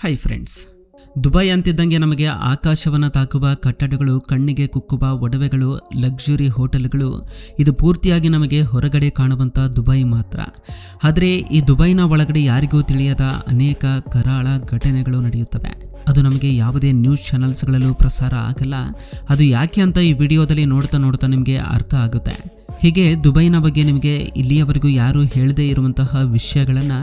Hi friends, Dubai ಅಂತಿದ್ದಂಗೆ ನಮಗೆ ಆಕಾಶವನ್ನು ತಾಕುವ ಕಟ್ಟಡಗಳು, ಕಣ್ಣಿಗೆ ಕುಕ್ಕುವ ಒಡವೆಗಳು, ಲಕ್ಸುರಿ ಹೋಟೆಲ್ಗಳು, ಇದು ಪೂರ್ತಿಯಾಗಿ ನಮಗೆ ಹೊರಗಡೆ ಕಾಣುವಂಥ ದುಬೈ ಮಾತ್ರ. ಆದರೆ ಈ ದುಬೈನ ಒಳಗಡೆ ಯಾರಿಗೂ ತಿಳಿಯದ ಅನೇಕ ಕರಾಳ ಘಟನೆಗಳು ನಡೆಯುತ್ತವೆ. ಅದು ನಮಗೆ ಯಾವುದೇ ನ್ಯೂಸ್ ಚಾನಲ್ಸ್ಗಳಲ್ಲೂ ಪ್ರಸಾರ ಆಗಲ್ಲ. ಅದು ಯಾಕೆ ಅಂತ ಈ ವಿಡಿಯೋದಲ್ಲಿ ನೋಡ್ತಾ ನಿಮಗೆ ಅರ್ಥ ಆಗುತ್ತೆ. ಹೀಗೆ ದುಬೈನ ಬಗ್ಗೆ ನಿಮಗೆ ಇಲ್ಲಿಯವರೆಗೂ ಯಾರು ಹೇಳದೇ ಇರುವಂತಹ ವಿಷಯಗಳನ್ನು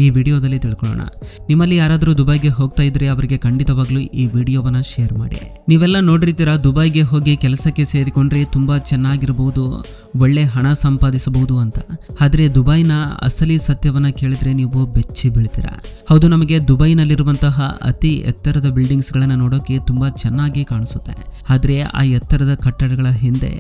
ಈ ವಿಡಿಯೋದಲ್ಲಿ ತಿಳ್ಕೊಳ್ಳೋಣ. ನಿಮ್ಮಲ್ಲಿ ಯಾರಾದರೂ ದುಬೈಗೆ ಹೋಗ್ತಾ ಇದ್ರೆ ಅವರಿಗೆ ಖಂಡಿತವಾಗ್ಲೂ ಈ ವಿಡಿಯೋವನ್ನು ಶೇರ್ ಮಾಡಿ. ನೀವೆಲ್ಲ ನೋಡಿರ್ತೀರಾ, ದುಬೈಗೆ ಹೋಗಿ ಕೆಲಸಕ್ಕೆ ಸೇರಿಕೊಂಡ್ರೆ ತುಂಬ ಚೆನ್ನಾಗಿರ್ಬೋದು, ಒಳ್ಳೆ ಹಣ ಸಂಪಾದಿಸಬಹುದು ಅಂತ. ಆದರೆ ದುಬೈನ ಅಸಲಿ ಸತ್ಯವನ್ನು ಕೇಳಿದ್ರೆ ನೀವು ಬೆಚ್ಚಿ ಬೀಳ್ತೀರಾ. ಹೌದು, ನಮಗೆ ದುಬೈನಲ್ಲಿರುವಂತಹ ಅತಿ ಎತ್ತರದ ಬಿಲ್ಡಿಂಗ್ಸ್ಗಳನ್ನು ನೋಡೋಕೆ ತುಂಬ ಚೆನ್ನಾಗಿ ಕಾಣಿಸುತ್ತೆ. ಆದರೆ ಆ ಎತ್ತರದ ಕಟ್ಟಡಗಳ ಹಿಂದೆ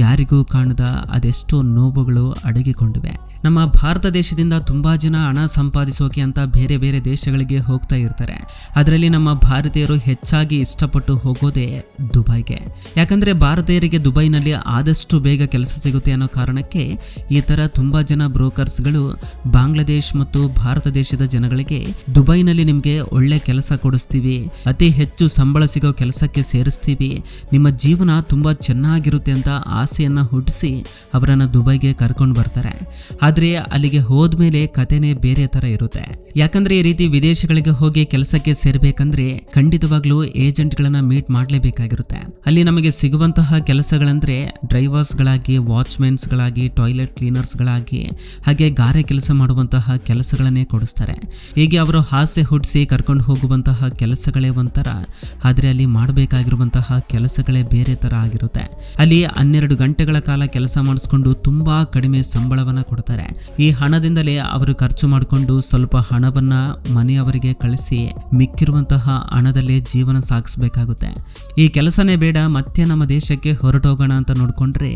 ಯಾರಿಗೂ ಕಾಣದ ಅದೆಷ್ಟೋ ನೋವುಗಳು ಅಡಗಿಕೊಂಡಿವೆ. ನಮ್ಮ ಭಾರತ ದೇಶದಿಂದ ತುಂಬಾ ಜನ ಹಣ ಸಂಪಾದಿಸೋಕೆ ಅಂತ ಬೇರೆ ಬೇರೆ ದೇಶಗಳಿಗೆ ಹೋಗ್ತಾ ಇರ್ತಾರೆ. ಅದರಲ್ಲಿ ನಮ್ಮ ಭಾರತೀಯರು ಹೆಚ್ಚಾಗಿ ಇಷ್ಟಪಟ್ಟು ಹೋಗೋದೇ ದುಬೈಗೆ. ಯಾಕಂದ್ರೆ ಭಾರತೀಯರಿಗೆ ದುಬೈನಲ್ಲಿ ಆದಷ್ಟು ಬೇಗ ಕೆಲಸ ಸಿಗುತ್ತೆ ಅನ್ನೋ ಕಾರಣಕ್ಕೆ ಈ ತರ ತುಂಬಾ ಜನ ಬ್ರೋಕರ್ಸ್ಗಳು ಬಾಂಗ್ಲಾದೇಶ್ ಮತ್ತು ಭಾರತ ದೇಶದ ಜನಗಳಿಗೆ ದುಬೈನಲ್ಲಿ ನಿಮಗೆ ಒಳ್ಳೆ ಕೆಲಸ ಕೊಡಿಸ್ತೀವಿ, ಅತಿ ಹೆಚ್ಚು ಸಂಬಳ ಸಿಗೋ ಕೆಲಸಕ್ಕೆ ಸೇರಿಸ್ತೀವಿ, ನಿಮ್ಮ ಜೀವನ ತುಂಬಾ ಚೆನ್ನಾಗಿರುತ್ತೆ ಅಂತ ಆಸೆಯನ್ನ ಹುಟ್ಟಿಸಿ ಅವರನ್ನು ದುಬೈಗೆ ಕರ್ಕೊಂಡು ಬರ್ತಾರೆ. ಆದರೆ ಅಲ್ಲಿಗೆ ಹೋದ್ಮೇಲೆ ಕಥೆನೇ ಬೇರೆ ತರ ಇರುತ್ತೆ. ಯಾಕಂದ್ರೆ ಈ ರೀತಿ ವಿದೇಶಗಳಿಗೆ ಹೋಗಿ ಕೆಲಸಕ್ಕೆ ಸೇರ್ಬೇಕಂದ್ರೆ ಖಂಡಿತವಾಗ್ಲೂ ಏಜೆಂಟ್ಗಳನ್ನ ಮೀಟ್ ಮಾಡಲೇಬೇಕಾಗಿರುತ್ತೆ. ಅಲ್ಲಿ ನಮಗೆ ಸಿಗುವಂತಹ ಕೆಲಸಗಳಂದ್ರೆ ಡ್ರೈವರ್ಸ್ಗಳಾಗಿ, ವಾಚ್ಮೆನ್ಸ್ಗಳಾಗಿ, ಟಾಯ್ಲೆಟ್ ಕ್ಲೀನರ್ಸ್ಗಳಾಗಿ, ಹಾಗೆ ಗಾರೆ ಕೆಲಸ ಮಾಡುವಂತಹ ಕೆಲಸಗಳನ್ನೇ ಕೊಡಿಸ್ತಾರೆ. ಹೀಗೆ ಅವರು ಹಾಸ್ಯ ಹುಟ್ಟಿಸಿ ಕರ್ಕೊಂಡು ಹೋಗುವಂತಹ ಕೆಲಸಗಳೇ ಒಂಥರ, ಆದರೆ ಅಲ್ಲಿ ಮಾಡಬೇಕಾಗಿರುವಂತಹ ಕೆಲಸಗಳೇ ಬೇರೆ ತರ ಆಗಿರುತ್ತೆ. ಅಲ್ಲಿ 12 ಗಂಟೆಗಳ ಕಾಲ ಕೆಲಸ ಮಾಡಿಸ್ಕೊಂಡು ತುಂಬಾ ಕಡಿಮೆ ಸಂಬಳವನ್ನ ಕೊಡ್ತಾರೆ. ಈ ಹಣದಿಂದಲೇ ಅವರು ಖರ್ಚು ಮಾಡಿಕೊಂಡು ಸ್ವಲ್ಪ ಹಣವನ್ನ ಮನೆಯವರಿಗೆ ಕಳಿಸಿ ಮಿಕ್ಕಿರುವಂತಹ ಹಣದಲ್ಲೇ ಜೀವನ ಸಾಗಿಸಬೇಕಾಗುತ್ತೆ. ಈ ಕೆಲಸನೇ ಬೇಡ, ಮತ್ತೆ ನಮ್ಮ ದೇಶಕ್ಕೆ ಹೊರಟೋಗೋಣ ಅಂತ ನೋಡ್ಕೊಂಡ್ರೆ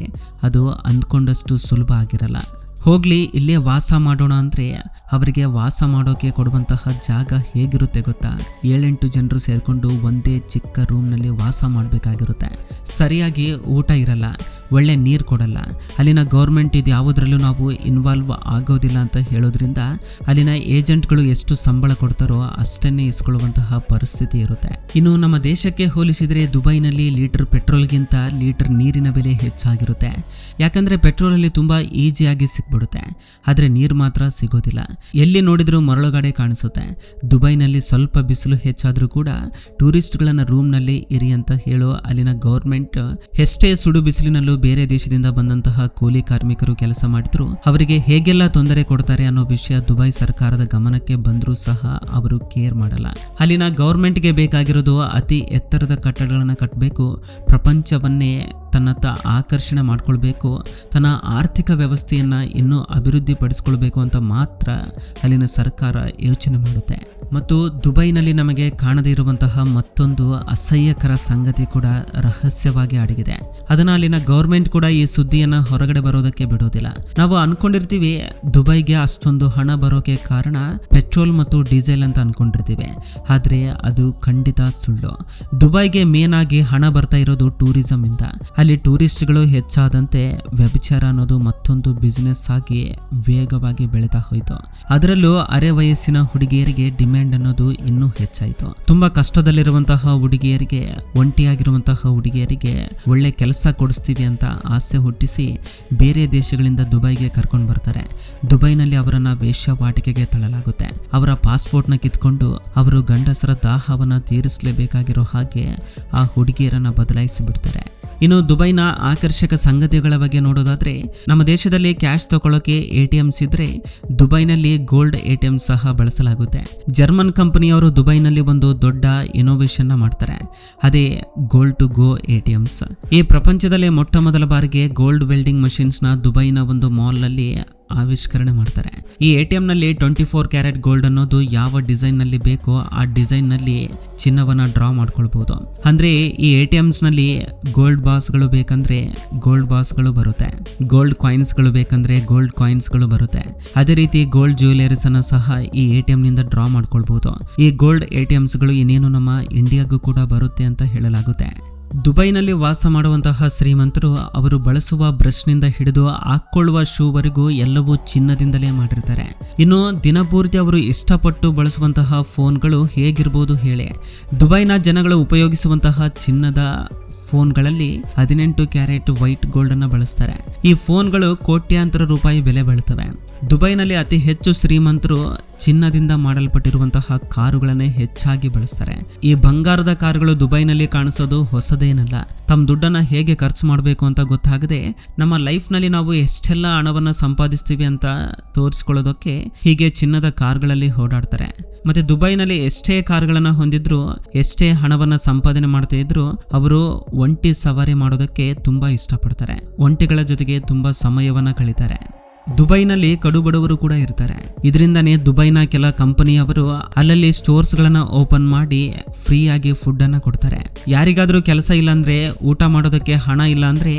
ಅದು ಅಂದ್ಕೊಂಡಷ್ಟು ಸುಲಭ ಆಗಿರಲ್ಲ. ಹೋಗ್ಲಿ ಇಲ್ಲೇ ವಾಸ ಮಾಡೋಣ ಅಂದ್ರೆ ಅವರಿಗೆ ವಾಸ ಮಾಡೋಕೆ ಕೊಡುವಂತಹ ಜಾಗ ಹೇಗಿರುತ್ತೆ ಗೊತ್ತಾ? 7-8 ಜನರು ಸೇರ್ಕೊಂಡು ಒಂದೇ ಚಿಕ್ಕ ರೂಮ್ನಲ್ಲಿ ವಾಸ ಮಾಡಬೇಕಾಗಿರುತ್ತೆ. ಸರಿಯಾಗಿ ಊಟ ಇರಲ್ಲ, ಒಳ್ಳೆ ನೀರು ಕೊಡಲ್ಲ. ಅಲ್ಲಿನ ಗೌರ್ಮೆಂಟ್ ಇದು ಯಾವುದರಲ್ಲೂ ನಾವು ಇನ್ವಾಲ್ವ್ ಆಗೋದಿಲ್ಲ ಅಂತ ಹೇಳೋದ್ರಿಂದ ಅಲ್ಲಿನ ಏಜೆಂಟ್ಗಳು ಎಷ್ಟು ಸಂಬಳ ಕೊಡ್ತಾರೋ ಅಷ್ಟನ್ನೇ ಇಸ್ಕೊಳ್ಳುವಂತಹ ಪರಿಸ್ಥಿತಿ ಇರುತ್ತೆ. ಇನ್ನು ನಮ್ಮ ದೇಶಕ್ಕೆ ಹೋಲಿಸಿದ್ರೆ ದುಬೈನಲ್ಲಿ ಲೀಟರ್ ಪೆಟ್ರೋಲ್ಗಿಂತ ಲೀಟರ್ ನೀರಿನ ಬೆಲೆ ಹೆಚ್ಚಾಗಿರುತ್ತೆ. ಯಾಕಂದ್ರೆ ಪೆಟ್ರೋಲ್ ಅಲ್ಲಿ ತುಂಬಾ ಈಸಿಯಾಗಿ ಸಿಕ್ಬಿಡುತ್ತೆ, ಆದ್ರೆ ನೀರು ಮಾತ್ರ ಸಿಗೋದಿಲ್ಲ. ಎಲ್ಲಿ ನೋಡಿದ್ರೂ ಮರಳುಗಾಡೆ ಕಾಣಿಸುತ್ತೆ. ದುಬೈನಲ್ಲಿ ಸ್ವಲ್ಪ ಬಿಸಿಲು ಹೆಚ್ಚಾದ್ರೂ ಕೂಡ ಟೂರಿಸ್ಟ್ಗಳನ್ನ ರೂಮ್ನಲ್ಲಿ ಇರಿ ಅಂತ ಹೇಳೋ ಅಲ್ಲಿನ ಗೌರ್ಮೆಂಟ್ ಎಷ್ಟೇ ಸುಡು ಬಿಸಿಲಿನಲ್ಲೂ ಬೇರೆ ದೇಶದಿಂದ ಬಂದಂತಹ ಕೂಲಿ ಕಾರ್ಮಿಕರು ಕೆಲಸ ಮಾಡಿದ್ರು ಅವರಿಗೆ ಹೇಗೆಲ್ಲ ತೊಂದರೆ ಕೊಡ್ತಾರೆ ಅನ್ನೋ ವಿಷಯ ದುಬೈ ಸರ್ಕಾರದ ಗಮನಕ್ಕೆ ಬಂದರೂ ಸಹ ಅವರು ಕೇರ್ ಮಾಡಲ್ಲ. ಅಲ್ಲಿನ ಗೌರ್ಮೆಂಟ್ಗೆ ಬೇಕಾಗಿರೋದು ಅತಿ ಎತ್ತರದ ಕಟ್ಟಡಗಳನ್ನ ಕಟ್ಟಬೇಕು, ಪ್ರಪಂಚವನ್ನೇ ತನ್ನತ್ತ ಆಕರ್ಷಣೆ ಮಾಡ್ಕೊಳ್ಬೇಕು, ತನ್ನ ಆರ್ಥಿಕ ವ್ಯವಸ್ಥೆಯನ್ನ ಇನ್ನೂ ಅಭಿವೃದ್ಧಿ ಪಡಿಸ್ಕೊಳ್ಬೇಕು ಅಂತ ಮಾತ್ರ ಅಲ್ಲಿನ ಸರ್ಕಾರ ಯೋಚನೆ ಮಾಡುತ್ತೆ. ಮತ್ತು ದುಬೈನಲ್ಲಿ ನಮಗೆ ಕಾಣದೇ ಇರುವಂತಹ ಮತ್ತೊಂದು ಅಸಹ್ಯಕರ ಸಂಗತಿ ಕೂಡ ರಹಸ್ಯವಾಗಿ ಅಡಗಿದೆ. ಅದನ್ನ ಅಲ್ಲಿನ ಗೌರ್ಮೆಂಟ್ ಕೂಡ ಈ ಸುದ್ದಿಯನ್ನ ಹೊರಗಡೆ ಬರೋದಕ್ಕೆ ಬಿಡೋದಿಲ್ಲ. ನಾವು ಅನ್ಕೊಂಡಿರ್ತೀವಿ ದುಬೈಗೆ ಅಷ್ಟೊಂದು ಹಣ ಬರೋಕೆ ಕಾರಣ ಪೆಟ್ರೋಲ್ ಮತ್ತು ಡೀಸೆಲ್ ಅಂತ ಅನ್ಕೊಂಡಿರ್ತೀವಿ, ಆದ್ರೆ ಅದು ಖಂಡಿತ ಸುಳ್ಳು. ದುಬೈಗೆ ಮೇನ್ ಆಗಿ ಹಣ ಬರ್ತಾ ಇರೋದು ಟೂರಿಸಂ ಇಂದ. ಅಲ್ಲಿ ಟೂರಿಸ್ಟ್ಗಳು ಹೆಚ್ಚಾದಂತೆ ವ್ಯಭಿಚಾರ ಅನ್ನೋದು ಮತ್ತೊಂದು ಬಿಸಿನೆಸ್ ಆಗಿ ವೇಗವಾಗಿ ಬೆಳೀತಾ ಹೋಯ್ತು. ಅದರಲ್ಲೂ ಅರೆ ವಯಸ್ಸಿನ ಹುಡುಗಿಯರಿಗೆ ಡಿಮ್ಯಾಂಡ್ ಅನ್ನೋದು ಇನ್ನೂ ಹೆಚ್ಚಾಯಿತು. ತುಂಬಾ ಕಷ್ಟದಲ್ಲಿರುವಂತಹ ಹುಡುಗಿಯರಿಗೆ, ಒಂಟಿಯಾಗಿರುವಂತಹ ಹುಡುಗಿಯರಿಗೆ ಒಳ್ಳೆ ಕೆಲಸ ಕೊಡಿಸ್ತೀವಿ ಅಂತ ಆಸೆ ಹುಟ್ಟಿಸಿ ಬೇರೆ ದೇಶಗಳಿಂದ ದುಬೈಗೆ ಕರ್ಕೊಂಡು ಬರ್ತಾರೆ. ದುಬೈನಲ್ಲಿ ಅವರನ್ನ ವೇಶ್ಯಾವಾಟಿಕೆಗೆ ತಳ್ಳಲಾಗುತ್ತೆ. ಅವರ ಪಾಸ್ಪೋರ್ಟ್ನ ಕಿತ್ಕೊಂಡು ಅವರು ಗಂಡಸರ ದಾಹವನ್ನ ತೀರಿಸಲೇಬೇಕಾಗಿರೋ ಹಾಗೆ ಆ ಹುಡುಗಿಯರನ್ನ ಬದಲಾಯಿಸಿ ಬಿಡ್ತಾರೆ. ಇನ್ನು ದುಬೈನ ಆಕರ್ಷಕ ಸಂಗತಿಗಳ ಬಗ್ಗೆ ನೋಡೋದಾದ್ರೆ, ನಮ್ಮ ದೇಶದಲ್ಲಿ ಕ್ಯಾಶ್ ತಗೊಳ್ಳೋಕೆ ATMs ಇದ್ರೆ ದುಬೈನಲ್ಲಿ ಗೋಲ್ಡ್ ATM ಸಹ ಬಳಸಲಾಗುತ್ತೆ. ಜರ್ಮನ್ ಕಂಪನಿಯವರು ದುಬೈನಲ್ಲಿ ಒಂದು ದೊಡ್ಡ ಇನೋವೇಷನ್ ಮಾಡ್ತಾರೆ, ಅದೇ ಗೋಲ್ಡ್ ಟು ಗೋ ATMs. ಈ ಪ್ರಪಂಚದಲ್ಲೇ ಮೊಟ್ಟ ಮೊದಲ ಬಾರಿಗೆ ಗೋಲ್ಡ್ ವೆಲ್ಡಿಂಗ್ ಮಷಿನ್ಸ್ ನ ದುಬೈನ ಒಂದು ಮಾಲ್ ನಲ್ಲಿ ಆವಿಷ್ಕರಣೆ ಮಾಡ್ತಾರೆ. ಈ ATM ನಲ್ಲಿ 24 ಕ್ಯಾರೆಟ್ ಗೋಲ್ಡ್ ಅನ್ನೋದು ಯಾವ ಡಿಸೈನ್ ನಲ್ಲಿ ಬೇಕೋ ಆ ಡಿಸೈನ್ ನಲ್ಲಿ ಚಿನ್ನವನ್ನ ಡ್ರಾ ಮಾಡ್ಕೊಳ್ಬಹುದು. ಅಂದ್ರೆ ಈ ATMs ನಲ್ಲಿ ಗೋಲ್ಡ್ ಬಾಸ್ಗಳು ಬೇಕಂದ್ರೆ ಗೋಲ್ಡ್ ಬಾಸ್ಗಳು ಬರುತ್ತೆ, ಗೋಲ್ಡ್ ಕಾಯಿನ್ಸ್ ಗಳು ಬೇಕಂದ್ರೆ ಗೋಲ್ಡ್ ಕಾಯಿನ್ಸ್ ಗಳು ಬರುತ್ತೆ. ಅದೇ ರೀತಿ ಗೋಲ್ಡ್ ಜ್ಯುವೆಲರೀಸ್ ಅನ್ನ ಸಹ ಈ ATM ನಿಂದ ಡ್ರಾ ಮಾಡ್ಕೊಳ್ಬಹುದು. ಈ ಗೋಲ್ಡ್ ATMs ಗಳು ಇನ್ನೇನು ನಮ್ಮ ಇಂಡಿಯಾಗೂ ಕೂಡ ಬರುತ್ತೆ ಅಂತ ಹೇಳಲಾಗುತ್ತೆ. ದುಬೈನಲ್ಲಿ ವಾಸ ಮಾಡುವಂತಹ ಶ್ರೀಮಂತರು ಅವರು ಬಳಸುವ ಬ್ರಷ್ನಿಂದ ಹಿಡಿದು ಹಾಕ್ಕೊಳ್ಳುವ ಶೂವರೆಗೂ ಎಲ್ಲವೂ ಚಿನ್ನದಿಂದಲೇ ಮಾಡಿರ್ತಾರೆ. ಇನ್ನು ದಿನಪೂರ್ತಿ ಅವರು ಇಷ್ಟಪಟ್ಟು ಬಳಸುವಂತಹ ಫೋನ್ಗಳು ಹೇಗಿರ್ಬೋದು ಹೇಳಿ. ದುಬೈನ ಜನಗಳು ಉಪಯೋಗಿಸುವಂತಹ ಚಿನ್ನದ ಫೋನ್ಗಳಲ್ಲಿ 18 ಕ್ಯಾರೆಟ್ ವೈಟ್ ಗೋಲ್ಡ್ ಅನ್ನು ಬಳಸ್ತಾರೆ. ಈ ಫೋನ್ಗಳು ಕೋಟ್ಯಾಂತರ ರೂಪಾಯಿ ಬೆಲೆ ಬಾಳುತ್ತವೆ. ದುಬೈನಲ್ಲಿ ಅತಿ ಹೆಚ್ಚು ಶ್ರೀಮಂತರು ಚಿನ್ನದಿಂದ ಮಾಡಲ್ಪಟ್ಟಿರುವಂತಹ ಕಾರುಗಳನ್ನೇ ಹೆಚ್ಚಾಗಿ ಬಳಸ್ತಾರೆ. ಈ ಬಂಗಾರದ ಕಾರುಗಳು ದುಬೈನಲ್ಲಿ ಕಾಣಿಸೋದು ಹೊಸದೇನಲ್ಲ. ತಮ್ಮ ದುಡ್ಡನ್ನ ಹೇಗೆ ಖರ್ಚು ಮಾಡಬೇಕು ಅಂತ ಗೊತ್ತಾಗದೆ ನಮ್ಮ ಲೈಫ್ನಲ್ಲಿ ನಾವು ಎಷ್ಟೆಲ್ಲ ಹಣವನ್ನು ಸಂಪಾದಿಸ್ತೀವಿ ಅಂತ ತೋರಿಸ್ಕೊಳ್ಳೋದಕ್ಕೆ ಹೀಗೆ ಚಿನ್ನದ ಕಾರ್ಗಳಲ್ಲಿ ಓಡಾಡ್ತಾರೆ. ಮತ್ತೆ ದುಬೈನಲ್ಲಿ ಎಷ್ಟೇ ಕಾರುಗಳನ್ನ ಹೊಂದಿದ್ರು, ಎಷ್ಟೇ ಹಣವನ್ನ ಸಂಪಾದನೆ ಮಾಡ್ತಾ ಇದ್ರು, ಅವರು ಒಂಟಿ ಸವಾರಿ ಮಾಡೋದಕ್ಕೆ ತುಂಬಾ ಇಷ್ಟಪಡ್ತಾರೆ. ಒಂಟಿಗಳ ಜೊತೆಗೆ ತುಂಬಾ ಸಮಯವನ್ನ ಕಳೀತಾರೆ. ದುಬೈನಲ್ಲಿ ಕಡುಬಡವರು ಕೂಡ ಇರ್ತಾರೆ. ಇದರಿಂದನೇ ದುಬೈನ ಕೆಲ ಕಂಪನಿಯವರು ಅಲ್ಲಲ್ಲಿ ಸ್ಟೋರ್ಸ್ ಗಳನ್ನ ಓಪನ್ ಮಾಡಿ ಫ್ರೀ ಆಗಿ ಫುಡ್ ಅನ್ನ ಕೊಡ್ತಾರೆ. ಯಾರಿಗಾದ್ರೂ ಕೆಲಸ ಇಲ್ಲ ಅಂದ್ರೆ, ಊಟ ಮಾಡೋದಕ್ಕೆ ಹಣ ಇಲ್ಲ ಅಂದ್ರೆ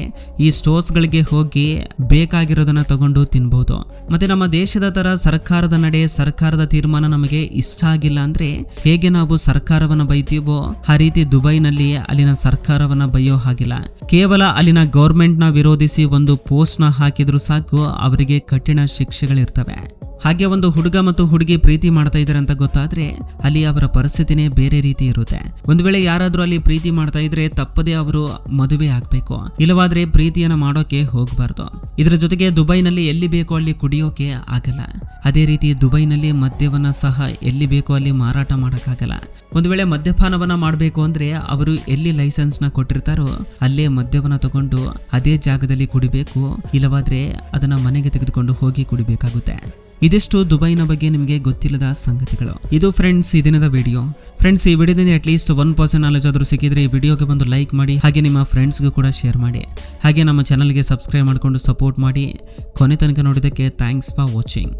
ಈ ಸ್ಟೋರ್ಸ್ ಗಳಿಗೆ ಹೋಗಿ ಬೇಕಾಗಿರೋದನ್ನ ತಗೊಂಡು ತಿನ್ಬಹುದು. ಮತ್ತೆ ನಮ್ಮ ದೇಶದ ತರ ಸರ್ಕಾರದ ನಡೆ, ಸರ್ಕಾರದ ತೀರ್ಮಾನ ನಮಗೆ ಇಷ್ಟ ಆಗಿಲ್ಲ ಅಂದ್ರೆ ಹೇಗೆ ನಾವು ಸರ್ಕಾರವನ್ನ ಬೈತೀವೋ ಆ ರೀತಿ ದುಬೈನಲ್ಲಿ ಅಲ್ಲಿನ ಸರ್ಕಾರವನ್ನ ಬೈಯೋ ಹಾಗಿಲ್ಲ. ಕೇವಲ ಅಲ್ಲಿನ ಗೌರ್ಮೆಂಟ್ ನ ವಿರೋಧಿಸಿ ಒಂದು ಪೋಸ್ಟ್ ನ ಹಾಕಿದ್ರು ಸಾಕು, ಅವರಿಗೆ ಕಠಿಣ ಶಿಕ್ಷೆಗಳಿರ್ತವೆ. ಹಾಗೆ ಒಂದು ಹುಡುಗ ಮತ್ತು ಹುಡುಗಿ ಪ್ರೀತಿ ಮಾಡ್ತಾ ಇದ್ದಾರೆ ಅಂತ ಗೊತ್ತಾದ್ರೆ ಅಲ್ಲಿ ಅವರ ಪರಿಸ್ಥಿತಿನೇ ಬೇರೆ ರೀತಿ ಇರುತ್ತೆ. ಒಂದು ವೇಳೆ ಯಾರಾದ್ರೂ ಅಲ್ಲಿ ಪ್ರೀತಿ ಮಾಡ್ತಾ ಇದ್ರೆ ತಪ್ಪದೇ ಅವರು ಮದುವೆ ಆಗ್ಬೇಕು, ಇಲ್ಲವಾದ್ರೆ ಪ್ರೀತಿಯನ್ನ ಮಾಡೋಕೆ ಹೋಗಬಾರ್ದು. ಇದರ ಜೊತೆಗೆ ದುಬೈನಲ್ಲಿ ಎಲ್ಲಿ ಬೇಕೋ ಅಲ್ಲಿ ಕುಡಿಯೋಕೆ ಆಗಲ್ಲ. ಅದೇ ರೀತಿ ದುಬೈನಲ್ಲಿ ಮದ್ಯವನ್ನ ಸಹ ಎಲ್ಲಿ ಬೇಕೋ ಅಲ್ಲಿ ಮಾರಾಟ ಮಾಡೋಕ್ಕಾಗಲ್ಲ. ಒಂದು ವೇಳೆ ಮದ್ಯಪಾನವನ್ನ ಮಾಡಬೇಕು ಅಂದ್ರೆ ಅವರು ಎಲ್ಲಿ ಲೈಸೆನ್ಸ್ ನ ಕೊಟ್ಟಿರ್ತಾರೋ ಅಲ್ಲೇ ಮದ್ಯವನ್ನ ತಗೊಂಡು ಅದೇ ಜಾಗದಲ್ಲಿ ಕುಡಿಬೇಕು, ಇಲ್ಲವಾದ್ರೆ ಅದನ್ನ ಮನೆಗೆ ತೆಗೆದುಕೊಂಡು ಹೋಗಿ ಕುಡಿಬೇಕಾಗುತ್ತೆ. ಇದಿಷ್ಟು ದುಬೈನ ಬಗ್ಗೆ ನಿಮಗೆ ಗೊತ್ತಿಲ್ಲದ ಸಂಗತಿಗಳು. ಇದು ಫ್ರೆಂಡ್ಸ್ ಈ ದಿನದ ವಿಡಿಯೋ. ಫ್ರೆಂಡ್ಸ್, ಈ ವಿಡಿಯೋದಿಂದ ಅಟ್ಲೀಸ್ಟ್ 1% ನಾಲೆಜ್ ಆದರೂ ಸಿಕ್ಕಿದ್ರೆ ಈ ವಿಡಿಯೋಗೆ ಬಂದು ಲೈಕ್ ಮಾಡಿ, ಹಾಗೆ ನಿಮ್ಮ ಫ್ರೆಂಡ್ಸ್ಗೂ ಕೂಡ ಶೇರ್ ಮಾಡಿ. ಹಾಗೆ ನಮ್ಮ ಚಾನಲ್ಗೆ ಸಬ್ಸ್ಕ್ರೈಬ್ ಮಾಡಿಕೊಂಡು ಸಪೋರ್ಟ್ ಮಾಡಿ. ಕೊನೆ ತನಕ ನೋಡಿದ್ದಕ್ಕೆ ಥ್ಯಾಂಕ್ಸ್ ಫಾರ್ ವಾಚಿಂಗ್.